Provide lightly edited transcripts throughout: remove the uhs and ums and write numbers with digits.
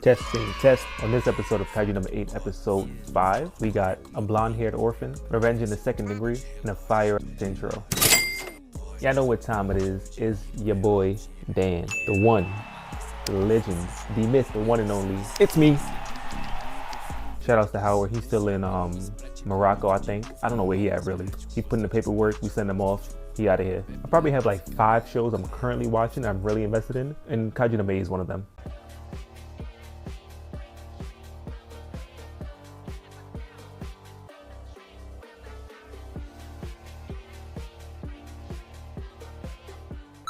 Testing test. On this episode of Kaiju number 8, episode 5, we got a blonde-haired orphan, revenge in the second degree, and a fire intro. Y'all know what time it is. It's your boy Dan, the one, the legend, the myth, the one and only. It's me. Shout outs to Howard. He's still in Morocco, I think. I don't know where he at really. He put in the paperwork. We send him off. He out of here. I probably have like 5 shows I'm currently watching I'm really invested in, and Kaiju number 8 is one of them.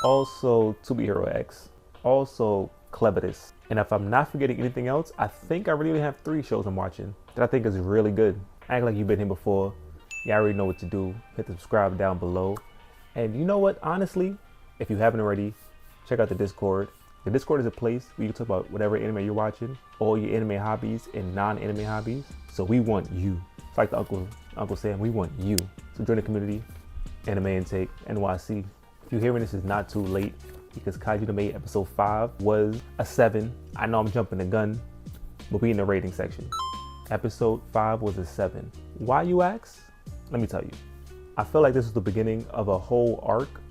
Also To Be Hero X, also Clevitus. And if I'm not forgetting anything else, I think I really have 3 shows I'm watching that I think is really good. Act like you've been here before. You already know what to do. Hit the subscribe down below. And you know what, honestly, if you haven't already, check out the Discord. The Discord is a place where you can talk about whatever anime you're watching, all your anime hobbies and non-anime hobbies. So we want you. It's like the Uncle Sam, we want you. So join the community, Animeintake, NYC. If you're hearing this, is not too late because Kaiju No, episode 5 was a 7. I know I'm jumping the gun, but we in the rating section. Episode 5 was a 7. Why, you ask? Let me tell you. I feel like this is the beginning of a whole arc,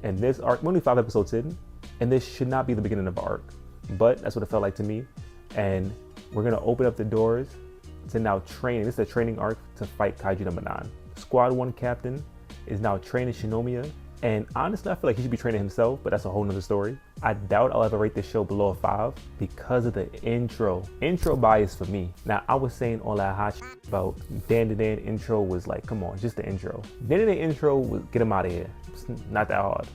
and this arc, we're only 5 episodes in, and this should not be the beginning of an arc, but that's what it felt like to me. And we're gonna open up the doors to now training. This is a training arc to fight Kaiju number 9. Squad 1 captain is now training Shinomiya. And honestly, I feel like he should be training himself, but that's a whole nother story. I doubt I'll ever rate this show below a 5 because of the intro. Intro bias for me. Now, I was saying all that hot shit about Dan intro was like, come on, just the intro. Dan intro was get him out of here. It's not that hard.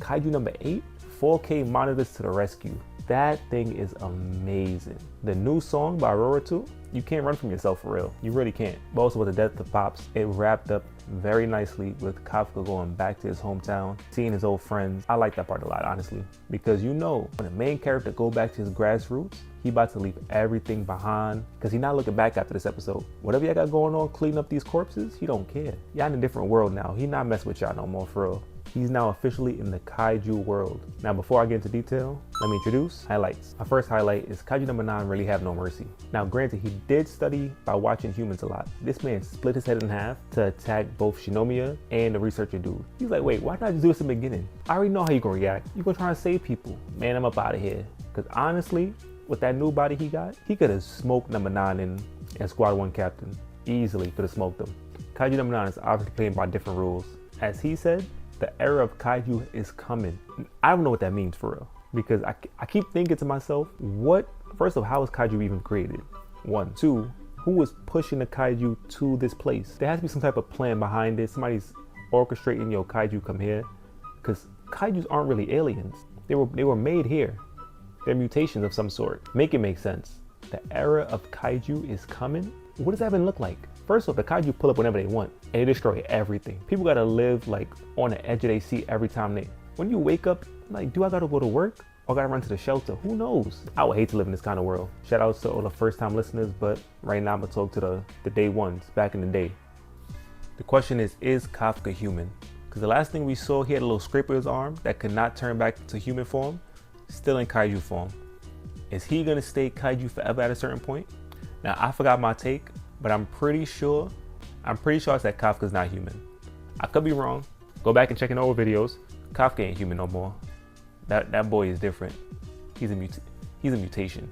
Kaiju number 8, 4K monitors to the rescue. That thing is amazing. The new song by Aurora 2, you can't run from yourself for real. You really can't. But also with the death of Pops, it wrapped up very nicely with Kafka going back to his hometown, seeing his old friends. I like that part a lot, honestly, because you know, when the main character go back to his grassroots, he about to leave everything behind because he not looking back after this episode. Whatever y'all got going on, cleaning up these corpses, he don't care. Y'all in a different world now. He not messing with y'all no more for real. He's now officially in the Kaiju world. Now, before I get into detail, let me introduce highlights. My first highlight is Kaiju number 9 really have no mercy. Now, granted, he did study by watching humans a lot. This man split his head in half to attack both Shinomiya and the researcher dude. He's like, wait, why not just do this in the beginning? I already know how you're gonna react. You're gonna try to save people. Man, I'm up out of here. Because honestly, with that new body he got, he could have smoked number 9 and Squad 1 captain. Easily could have smoked him. Kaiju number 9 is obviously playing by different rules. As he said, the era of Kaiju is coming. I don't know what that means for real. Because I keep thinking to myself, first of all, how was Kaiju even created? 1, 2, who was pushing the Kaiju to this place? There has to be some type of plan behind it. Somebody's orchestrating, yo, Kaiju come here. Because Kaijus aren't really aliens. They were made here. They're mutations of some sort. Make it make sense. The era of Kaiju is coming? What does that even look like? First off, the Kaiju pull up whenever they want and they destroy everything. People gotta live like on the edge of their seat every time when you wake up, like, do I gotta go to work or gotta run to the shelter? Who knows? I would hate to live in this kind of world. Shout outs to all the first time listeners, but right now I'm gonna talk to the day ones back in the day. The question is Kafka human? Because the last thing we saw, he had a little scrape of his arm that could not turn back to human form, still in Kaiju form. Is he gonna stay Kaiju forever at a certain point? Now, I forgot my take, but I'm pretty sure it's that Kafka's not human. I could be wrong. Go back and check in old videos. Kafka ain't human no more. That boy is different. He's a mutation.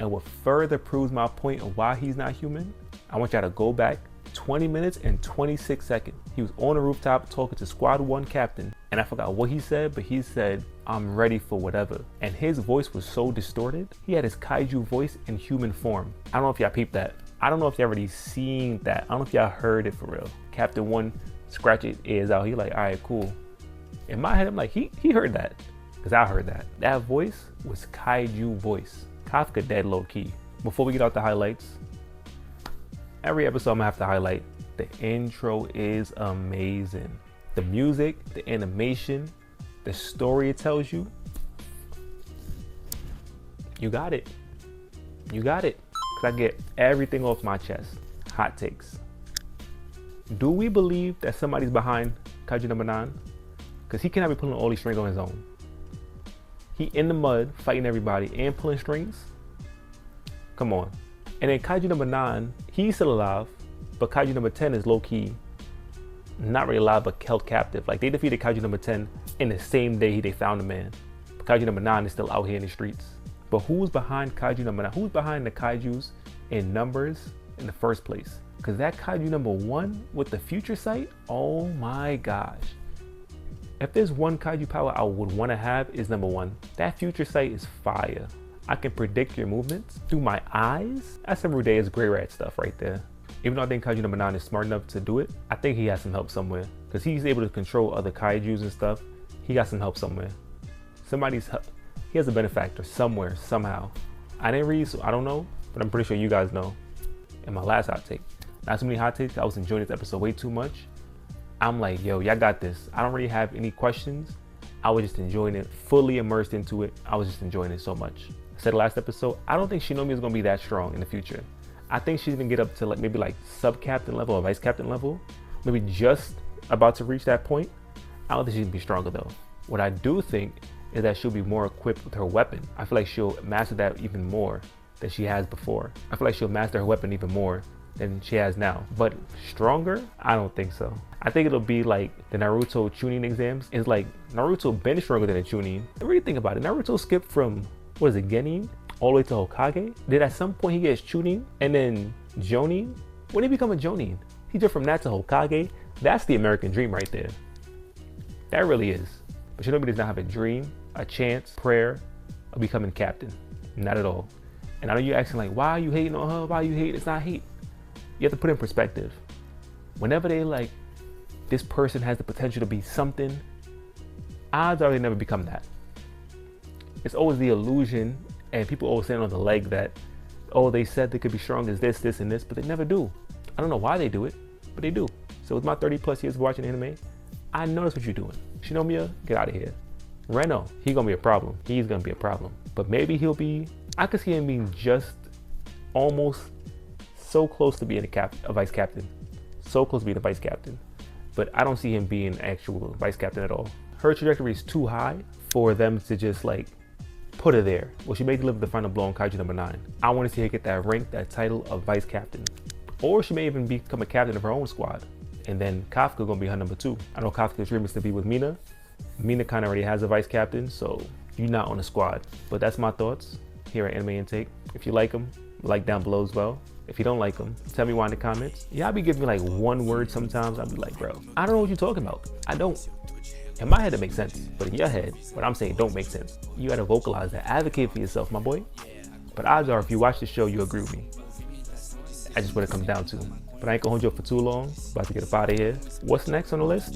And what further proves my point of why he's not human, I want y'all to go back 20 minutes and 26 seconds. He was on the rooftop talking to Squad 1 captain, and I forgot what he said, but he said, I'm ready for whatever. And his voice was so distorted. He had his Kaiju voice in human form. I don't know if y'all peeped that. I don't know if y'all already seen that. I don't know if y'all heard it for real. Captain 1 scratch his ears out. He like, all right, cool. In my head, I'm like, he heard that. Because I heard that. That voice was Kaiju voice. Kafka dead low key. Before we get out the highlights, every episode I'm gonna have to highlight. The intro is amazing. The music, the animation, the story it tells you. You got it. You got it. Because I get everything off my chest. Hot takes. Do we believe that somebody's behind Kaiju number 9? Because he cannot be pulling all these strings on his own. He in the mud fighting everybody and pulling strings. Come on. And then Kaiju number 9, he's still alive, but Kaiju number 10 is low-key not really alive, but held captive. Like, they defeated Kaiju number 10 in the same day they found the man. But Kaiju number 9 is still out here in the streets. But who's behind Kaiju number 9? Who's behind the Kaijus in numbers in the first place? Because that Kaiju number 1 with the future sight, oh my gosh. If there's one Kaiju power I would want to have, is number 1. That future sight is fire. I can predict your movements through my eyes. That's some Rudeus Grey Rat stuff right there. Even though I think Kaiju number 9 is smart enough to do it, I think he has some help somewhere. Because he's able to control other Kaijus and stuff. He got some help somewhere. He has a benefactor somewhere, somehow. I didn't read, so I don't know, but I'm pretty sure you guys know. In my last hot take. Not so many hot takes, I was enjoying this episode way too much. I'm like, yo, y'all got this. I don't really have any questions. I was just enjoying it, fully immersed into it. I was just enjoying it so much. I said last episode, I don't think Shinomiya is gonna be that strong in the future. I think she's gonna get up to like maybe like sub-captain level or vice captain level. Maybe just about to reach that point. I don't think she's gonna be stronger though. What I do think is that she'll be more equipped with her weapon. I feel like she'll master that even more than she has before. I feel like she'll master her weapon even more than she has now. But stronger? I don't think so. I think it'll be like the Naruto Chunin exams. It's like Naruto been stronger than a Chunin. Really think about it. Naruto skipped from, what is it, Genin? All the way to Hokage? Did at some point he gets Chunin and then Jonin? When did he become a Jonin? He jumped from that to Hokage? That's the American dream right there. That really is. But Shinobi does not have a dream, a chance, prayer of becoming captain. Not at all. And I know you're asking like, why are you hating on her? Why are you hating? It's not hate. You have to put it in perspective. Whenever they like, this person has the potential to be something, odds are they never become that. It's always the illusion, and people always stand on the leg that, oh, they said they could be strong as this, this, and this, but they never do. I don't know why they do it, but they do. So with my 30 plus years of watching anime, I notice what you're doing. Shinomiya, get out of here. Reno, he's gonna be a problem. He's gonna be a problem. But maybe he'll be, I could see him being just almost so close to being a vice captain. So close to being a vice captain. But I don't see him being an actual vice captain at all. Her trajectory is too high for them to just like put her there. Well, she may deliver the final blow on Kaiju number 9. I want to see her get that rank, that title of vice captain. Or she may even become a captain of her own squad. And then Kafka gonna be her number 2. I know Kafka's dream is to be with Mina. Mina kind of already has a vice captain, so you're not on the squad. But that's my thoughts here at Animeintake. If you like them, like down below as well. If you don't like them, tell me why in the comments. Y'all be giving me like one word sometimes. I'll be like, bro, I don't know what you're talking about. I don't. In my head, it makes sense. But in your head, what I'm saying don't make sense. You gotta vocalize that. Advocate for yourself, my boy. But odds are, if you watch the show, you agree with me. That's just what it comes down to. But I ain't gonna hold you up for too long. About to get up out of here. What's next on the list?